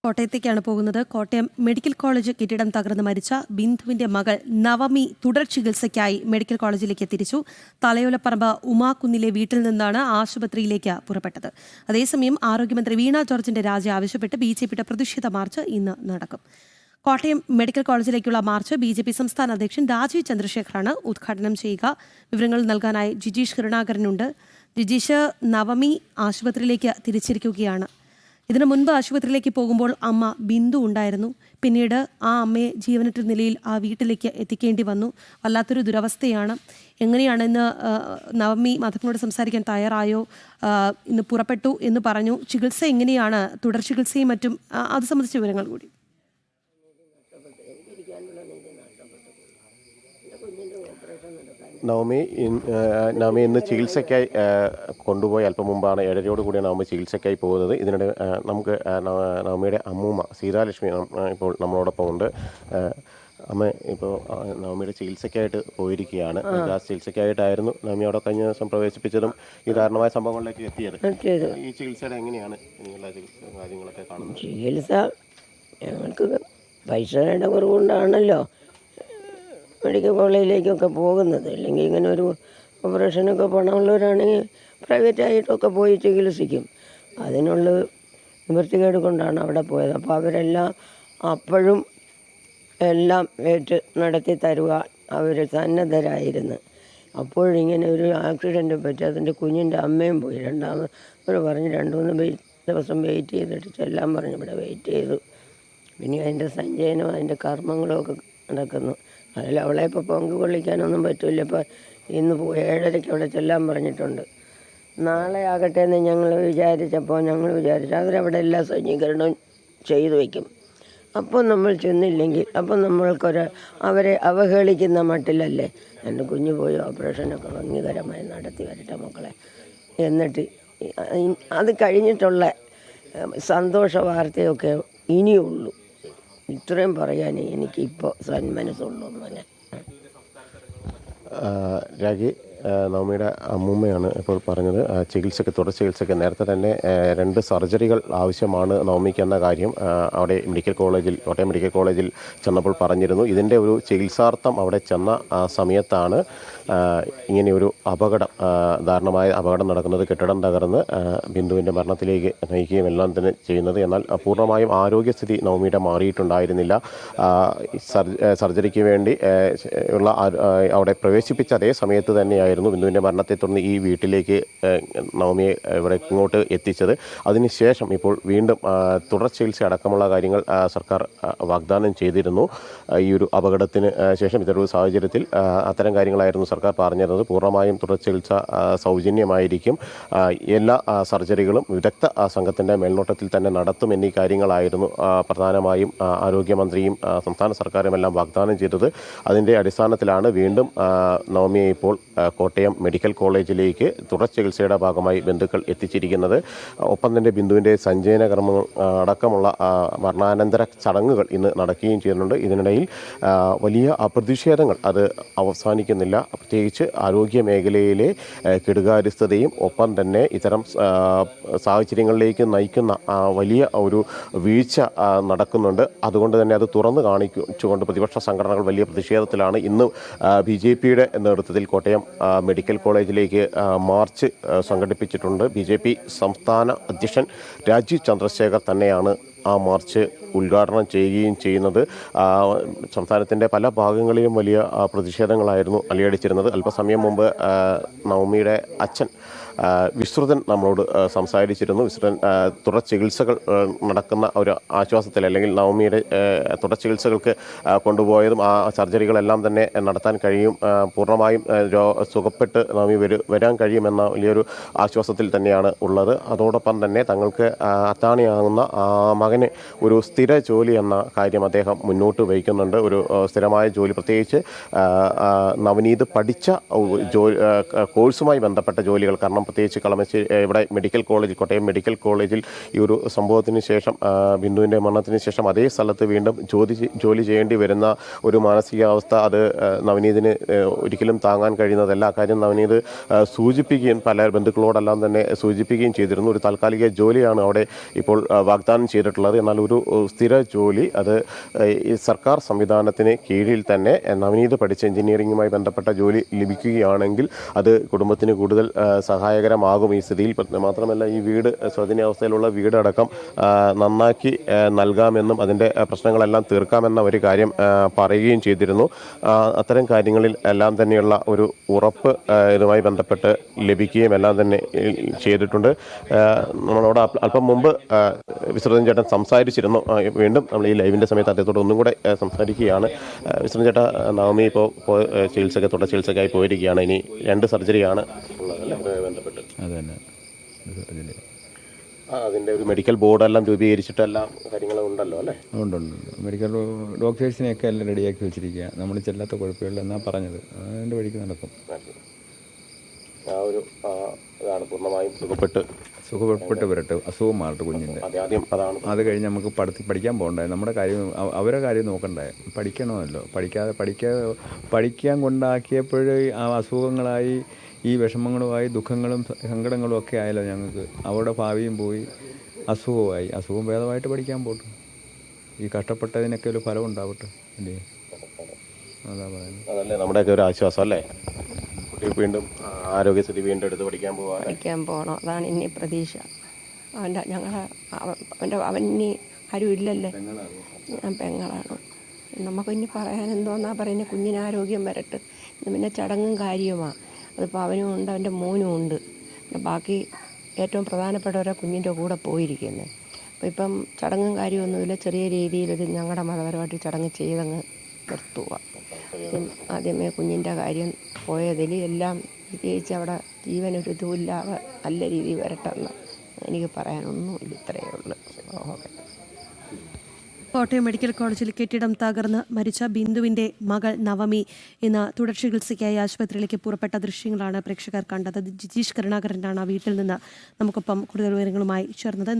കോട്ടയത്തേക്കാണ് പോകുന്നത്. Kottayam medical college കെട്ടിടം തകർന്ന് മരിച്ച ബിന്ദുവിന്റെ മകൾ നവമി തുടർ ചികിത്സയ്ക്കായി മെഡിക്കൽ കോളേജിലേക്ക് തിരിച്ചു. തലയോലപ്പറമ്പ് ഉമാക്കുന്നിലെ വീട്ടിൽ നിന്നാണ് ആശുപത്രിയിലേക്ക് പുറപ്പെട്ടത്. അതേസമയം ആരോഗ്യമന്ത്രി വീണ ജോർജിന്റെ രാജി ആവശ്യപ്പെട്ട് BJPയുടെ പ്രതിഷേധ മാർച്ച് ഇന്ന് നടക്കും. കോട്ടയം മെഡിക്കൽ കോളേജിലേക്കുള്ള മാർച്ച് BJP സംസ്ഥാന അധ്യക്ഷൻ രാജീവ് ചന്ദ്രശേഖറാണ് ഉദ്ഘാടനം ചെയ്യുക. വിവരങ്ങൾ നൽകാനായി ജിജീഷ് കരുണാകരനുണ്ട്. ജിജീഷ്, നവമി ആശുപത്രിയിലേക്ക് തിരിച്ചിരിക്കുകയാണ്. ഇതിനു മുൻപ് ആശുപത്രിയിലേക്ക് പോകുമ്പോൾ അമ്മ ബിന്ദു ഉണ്ടായിരുന്നു. പിന്നീട് ആ അമ്മയെ ജീവനറ്റ നിലയിൽ ആ വീട്ടിലേക്ക് എത്തിക്കേണ്ടി വന്നു. വല്ലാത്തൊരു ദുരവസ്ഥയാണ്. എങ്ങനെയാണ് ഇന്ന് നവമി മാധ്യമങ്ങളോട് സംസാരിക്കാൻ തയ്യാറായോ? ഇന്ന് പുറപ്പെട്ടു എന്ന് പറഞ്ഞു. ചികിത്സ എങ്ങനെയാണ്? തുടർ ചികിത്സയും മറ്റും അത് സംബന്ധിച്ച വിവരങ്ങൾ കൂടി. നവമി ഇന്ന് ചികിത്സയ്ക്കായി കൊണ്ടുപോയി അല്പം മുമ്പാണ് 7:30 കൂടിയാണ് നവമി ചികിത്സയ്ക്കായി പോകുന്നത്. ഇതിനിടെ നമുക്ക് നവമിയുടെ അമ്മൂമ്മ സീതാലക്ഷ്മി ഇപ്പോൾ നമ്മളോടൊപ്പം ഉണ്ട്. അമ്മ ഇപ്പോൾ നവമിയുടെ ചികിത്സയ്ക്കായിട്ട് പോയിരിക്കുകയാണ്. ചികിത്സയ്ക്കായിട്ടായിരുന്നു നവമി അവിടെ കഴിഞ്ഞ ദിവസം പ്രവേശിപ്പിച്ചതും ഈ കാരണമായ സംഭവങ്ങളിലേക്ക് എത്തിയത്. ഈ ചികിത്സയുടെ എങ്ങനെയാണ് കാര്യങ്ങളൊക്കെ കാണുന്നത്? ചികിത്സ ഞങ്ങൾക്ക് പൈസയുടെ കുറവുകൊണ്ടാണല്ലോ മെഡിക്കൽ കോളേജിലേക്കൊക്കെ പോകുന്നത്. അല്ലെങ്കിൽ ഇങ്ങനെ ഒരു ഓപ്പറേഷനൊക്കെ പണമുള്ളവരാണെങ്കിൽ പ്രൈവറ്റായിട്ടൊക്കെ പോയി ചികിത്സിക്കും. അതിനുള്ള നിവൃത്തികേട് കൊണ്ടാണ് അവിടെ പോയത്. അപ്പോൾ അവരെല്ലാം അപ്പോഴും എല്ലാം ഏറ്റ് നടത്തി തരുക അവർ സന്നദ്ധരായിരുന്നു. അപ്പോഴിങ്ങനെ ഒരു ആക്സിഡൻറ്റ് പറ്റി അതിൻ്റെ കുഞ്ഞിൻ്റെ അമ്മയും പോയി. രണ്ടാമത് പറഞ്ഞ് 2-3 ദിവസം വെയിറ്റ് ചെയ്തിട്ട് ചെല്ലാൻ പറഞ്ഞ് ഇവിടെ വെയിറ്റ് ചെയ്തു. പിന്നെ അതിൻ്റെ സഞ്ചയനവും അതിൻ്റെ കർമ്മങ്ങളും ഒക്കെ നടക്കുന്നു. അതിൽ അവളെ ഇപ്പോൾ പങ്ക് കൊള്ളിക്കാനൊന്നും പറ്റില്ല. ഇപ്പോൾ ഇന്ന് 7:30 അവിടെ ചെല്ലാൻ പറഞ്ഞിട്ടുണ്ട്. നാളെ ആകട്ടെ എന്ന് ഞങ്ങൾ വിചാരിച്ചു അവരവിടെ എല്ലാ സജ്ജീകരണവും ചെയ്തു വയ്ക്കും. അപ്പോൾ നമ്മൾ ചെന്നില്ലെങ്കിൽ അപ്പോൾ അവരെ അവഹേളിക്കുന്ന മട്ടിലല്ലേ. എൻ്റെ കുഞ്ഞ് പോയി ഓപ്പറേഷനൊക്കെ ഭംഗികരമായി നടത്തി വരട്ടെ മക്കളെ. എന്നിട്ട് അത് കഴിഞ്ഞിട്ടുള്ള സന്തോഷ വാർത്തയൊക്കെ ഇനിയുള്ളൂ. ഇത്രയും പറയാൻ എനിക്കിപ്പോൾ സന്മനസ്സുള്ളൂ. മോനെ രാജി, നവമിയുടെ അമ്മൂമ്മയാണ് ഇപ്പോൾ പറഞ്ഞത്. തുടർ ചികിത്സയ്ക്ക് നേരത്തെ തന്നെ 2 സർജറികൾ ആവശ്യമാണ് നവമിക്ക് എന്ന കാര്യം അവിടെ കോട്ടയം മെഡിക്കൽ കോളേജിൽ ചെന്നപ്പോൾ പറഞ്ഞിരുന്നു. ഇതിൻ്റെ ഒരു ചികിത്സാർത്ഥം അവിടെ ചെന്ന സമയത്താണ് ഇങ്ങനെയൊരു ദാരുണമായ അപകടം നടക്കുന്നത്. കെട്ടിടം തകർന്ന് ബിന്ദുവിൻ്റെ മരണത്തിലേക്ക് നയിക്കുകയും എല്ലാം തന്നെ ചെയ്യുന്നത്. എന്നാൽ പൂർണ്ണമായും ആരോഗ്യസ്ഥിതി നവമിയുടെ മാറിയിട്ടുണ്ടായിരുന്നില്ല. സർജറിക്ക് വേണ്ടി ഉള്ള അവിടെ പ്രവേശിപ്പിച്ച അതേ സമയത്ത് തന്നെയായിരുന്നു ബിന്ദുവിൻ്റെ മരണത്തെ തുടർന്ന് ഈ വീട്ടിലേക്ക് നവമിയെ ഇങ്ങോട്ട് എത്തിച്ചത്. അതിനുശേഷം ഇപ്പോൾ വീണ്ടും തുടർ ചികിത്സ അടക്കമുള്ള കാര്യങ്ങൾ സർക്കാർ വാഗ്ദാനം ചെയ്തിരുന്നു. ഈ ഒരു അപകടത്തിന് ശേഷം ഇത്തരൊരു സാഹചര്യത്തിൽ അത്തരം കാര്യങ്ങളായിരുന്നു സർക്കാർ പറഞ്ഞിരുന്നത്. പൂർണ്ണമായും തുടർ ചികിത്സ സൗജന്യമായിരിക്കും. എല്ലാ സർജറികളും വിദഗ്ധ സംഘത്തിൻ്റെ മേൽനോട്ടത്തിൽ തന്നെ നടത്തും എന്നീ കാര്യങ്ങളായിരുന്നു പ്രധാനമായും ആരോഗ്യമന്ത്രിയും സംസ്ഥാന സർക്കാരും എല്ലാം വാഗ്ദാനം ചെയ്തത്. അതിൻ്റെ അടിസ്ഥാനത്തിലാണ് വീണ്ടും നവമിയെ ഇപ്പോൾ കോട്ടയം മെഡിക്കൽ കോളേജിലേക്ക് തുടർ ചികിത്സയുടെ ഭാഗമായി ബന്ധുക്കൾ എത്തിച്ചിരിക്കുന്നത്. ഒപ്പം തന്നെ ബിന്ദുവിൻ്റെ സഞ്ചയന കർമ്മങ്ങൾ അടക്കമുള്ള മരണാനന്തര ചടങ്ങുകൾ ഇന്ന് നടക്കുകയും ചെയ്യുന്നുണ്ട്. ഇതിനിടയിൽ വലിയ പ്രതിഷേധങ്ങൾ അത് അവസാനിക്കുന്നില്ല. പ്രത്യേകിച്ച് ആരോഗ്യ മേഖലയിലെ കെടുകാര്യസ്ഥതയും ഒപ്പം തന്നെ ഇത്തരം സാഹചര്യങ്ങളിലേക്ക് നയിക്കുന്ന വലിയ ഒരു വീഴ്ച നടക്കുന്നുണ്ട്. അതുകൊണ്ട് തന്നെ അത് തുറന്നു കാണിച്ചുകൊണ്ട് പ്രതിപക്ഷ സംഘടനകൾ വലിയ പ്രതിഷേധത്തിലാണ്. ഇന്ന് BJPയുടെ നേതൃത്വത്തിൽ കോട്ടയം മെഡിക്കൽ കോളേജിലേക്ക് മാർച്ച് സംഘടിപ്പിച്ചിട്ടുണ്ട്. BJP സംസ്ഥാന അധ്യക്ഷൻ രാജീവ് ചന്ദ്രശേഖർ തന്നെയാണ് ആ മാർച്ച് ഉദ്ഘാടനം ചെയ്യുകയും ചെയ്യുന്നത്. സംസ്ഥാനത്തിൻ്റെ പല ഭാഗങ്ങളിലും വലിയ പ്രതിഷേധങ്ങളായിരുന്നു അലയടിച്ചിരുന്നത്. അല്പസമയം മുമ്പ് നവമിയുടെ അച്ഛൻ വിശ്രുതൻ നമ്മളോട് സംസാരിച്ചിരുന്നു. വിശ്രുതൻ തുടർ ചികിത്സകൾ നടക്കുന്ന ഒരു ആശ്വാസത്തിൽ, അല്ലെങ്കിൽ നവമിയുടെ തുടർ ചികിത്സകൾക്ക് കൊണ്ടുപോയതും ആ സർജറികളെല്ലാം തന്നെ നടത്താൻ കഴിയും, പൂർണ്ണമായും സുഖപ്പെട്ട് നവമി വരാൻ കഴിയുമെന്ന വലിയൊരു ആശ്വാസത്തിൽ തന്നെയാണ് ഉള്ളത്. അതോടൊപ്പം തന്നെ തങ്ങൾക്ക് അത്താണിയാകുന്ന മകന് ഒരു സ്ഥിര ജോലി എന്ന കാര്യം അദ്ദേഹം മുന്നോട്ട് വയ്ക്കുന്നുണ്ട്. ഒരു സ്ഥിരമായ ജോലി, പ്രത്യേകിച്ച് നവനീത് പഠിച്ച കോഴ്സുമായി ബന്ധപ്പെട്ട ജോലികൾ. കാരണം ശേഷം, പ്രത്യേകിച്ച് ഇവിടെ മെഡിക്കൽ കോളേജിൽ, കോട്ടയം മെഡിക്കൽ കോളേജിൽ ഈ ഒരു സംഭവത്തിന് ശേഷം, ബിന്ദുവിൻ്റെ മരണത്തിന് ശേഷം അതേ സ്ഥലത്ത് വീണ്ടും ജോലി ചെയ്യേണ്ടി വരുന്ന ഒരു മാനസികാവസ്ഥ അത് നവനീതിന് ഒരിക്കലും താങ്ങാൻ കഴിയുന്നതല്ല. കാര്യം നവനീത് സൂചിപ്പിക്കുകയും പല ബന്ധുക്കളോടെല്ലാം തന്നെ സൂചിപ്പിക്കുകയും ചെയ്തിരുന്നു. ഒരു താൽക്കാലിക ജോലിയാണ് അവിടെ ഇപ്പോൾ വാഗ്ദാനം ചെയ്തിട്ടുള്ളത്. എന്നാൽ ഒരു സ്ഥിര ജോലി അത് ഈ സർക്കാർ സംവിധാനത്തിന് കീഴിൽ തന്നെ നവനീത് പഠിച്ച എഞ്ചിനീയറിംഗുമായി ബന്ധപ്പെട്ട ജോലി ലഭിക്കുകയാണെങ്കിൽ അത് കുടുംബത്തിന് കൂടുതൽ സഹായകരമാകും ഈ സ്ഥിതിയിൽ. മാത്രമല്ല ഈ വീട് ശോചനീയാവസ്ഥയിലുള്ള വീടടക്കം നന്നാക്കി നൽകാമെന്നും അതിൻ്റെ പ്രശ്നങ്ങളെല്ലാം തീർക്കാമെന്ന ഒരു കാര്യം പറയുകയും ചെയ്തിരുന്നു. അത്തരം കാര്യങ്ങളിൽ എല്ലാം തന്നെയുള്ള ഒരു ഉറപ്പ് ഇതുമായി ബന്ധപ്പെട്ട് ലഭിക്കുകയും എല്ലാം തന്നെ ചെയ്തിട്ടുണ്ട്. നമ്മളോട് അല്പം മുമ്പ് വിശ്രുതൻ ചേട്ടൻ സംസാരിച്ചിരുന്നു. വീണ്ടും നമ്മൾ ഈ ലൈവിൻ്റെ സമയത്ത് അദ്ദേഹത്തോട് ഒന്നും കൂടെ സംസാരിക്കുകയാണ്. വിശ്രുതൻ ചേട്ടാ, നവമി ഇപ്പോൾ തുടർ ചികിത്സയ്ക്കായി പോയിരിക്കുകയാണ്. ഇനി 2 സർജറിയാണ് ബന്ധപ്പെട്ട്. അതന്നെ സർജറി. അതിൻ്റെ ഒരു മെഡിക്കൽ ബോർഡെല്ലാം രൂപീകരിച്ചിട്ടെല്ലാം കാര്യങ്ങളും ഉണ്ടല്ലോ അല്ലേ? ഉണ്ട്. മെഡിക്കൽ ഡോക്ടേഴ്സിനെയൊക്കെ എല്ലാം റെഡിയാക്കി വെച്ചിരിക്കുക. നമ്മൾ ചെല്ലാത്ത കുഴപ്പമില്ല എന്നാണ് പറഞ്ഞത്. അതിൻ്റെ വഴിക്ക് നടക്കും. ആ ഒരു ഇതാണ് പൂർണ്ണമായും സുഖപ്പെട്ട് വരട്ടെ, അസുഖം മാറട്ടെ കുഞ്ഞിൻ്റെ. ആദ്യം അതാണ്. അത് കഴിഞ്ഞ് നമുക്ക് പഠിക്കാൻ പോകണ്ടേ, നമ്മുടെ കാര്യം അവരെ കാര്യം നോക്കണ്ടേ. പഠിക്കണമല്ലോ. പഠിക്കാൻ കൊണ്ടാക്കിയപ്പോൾ ആ അസുഖങ്ങളായി, ഈ വിഷമങ്ങളുമായി, ദുഃഖങ്ങളും സങ്കടങ്ങളും ഒക്കെ ആയല്ലോ ഞങ്ങൾക്ക്. അവരുടെ ഭാവിയും പോയി, അസുഖം ഭേദമായിട്ട് പഠിക്കാൻ പോട്ടെ. ഈ കഷ്ടപ്പെട്ടതിനൊക്കെ ഒരു ഫലം ഉണ്ടാവട്ടെ അല്ലേ? അതാ പറയുന്നത്. അതല്ലേ നമ്മുടെയൊക്കെ ഒരു ആശ്വാസം അല്ലേ? വീണ്ടും ആരോഗ്യസ്ഥിതി വീണ്ടും എടുത്ത് പഠിക്കാൻ പോകണം. അതാണ് ഇനി പ്രതീക്ഷ. അവന് ആരും ഇല്ലല്ലേ, ഞാൻ പെങ്ങളാണ്. നമുക്കിനി പറയാൻ എന്തോന്നാ പറയുന്നത്, കുഞ്ഞിന് ആരോഗ്യം വരട്ടെ. പിന്നെ ചടങ്ങും കാര്യവുമാണ്. അതിപ്പോൾ അവനും ഉണ്ട്, അവൻ്റെ മോനും ഉണ്ട്. ബാക്കി ഏറ്റവും പ്രധാനപ്പെട്ടവരെ കുഞ്ഞിൻ്റെ കൂടെ പോയിരിക്കുന്നത്. അപ്പോൾ ഇപ്പം ചടങ്ങും കാര്യമൊന്നുമില്ല. ചെറിയ രീതിയിലൊരു ഞങ്ങളുടെ മതപരമായിട്ട് ചടങ്ങ് ചെയ്തങ്ങ് നിർത്തുക. ആദ്യമേ കുഞ്ഞിൻ്റെ കാര്യം പോയതിൽ എല്ലാം വിജയിച്ച് അവിടെ ജീവനൊരു ഇതുമില്ലാതെ നല്ല രീതിയിൽ വരട്ടെന്ന് എനിക്ക് പറയാനൊന്നുമില്ല. ഇത്രയേ ഉള്ളൂ. കോട്ടയം മെഡിക്കൽ കോളേജിൽ കെട്ടിടം തകർന്ന് മരിച്ച ബിന്ദുവിന്റെ മകൾ നവമി ഇന്ന് തുടർ ചികിത്സയ്ക്കായി ആശുപത്രിയിലേക്ക് പുറപ്പെട്ട ദൃശ്യങ്ങളാണ് പ്രേക്ഷകർ കണ്ടത്. ജിജീഷ് കരുണാകരനാണ് വീട്ടിൽ നിന്ന് നമുക്കൊപ്പം കൂടുതൽ വിവരങ്ങളുമായി ചേർന്നത്.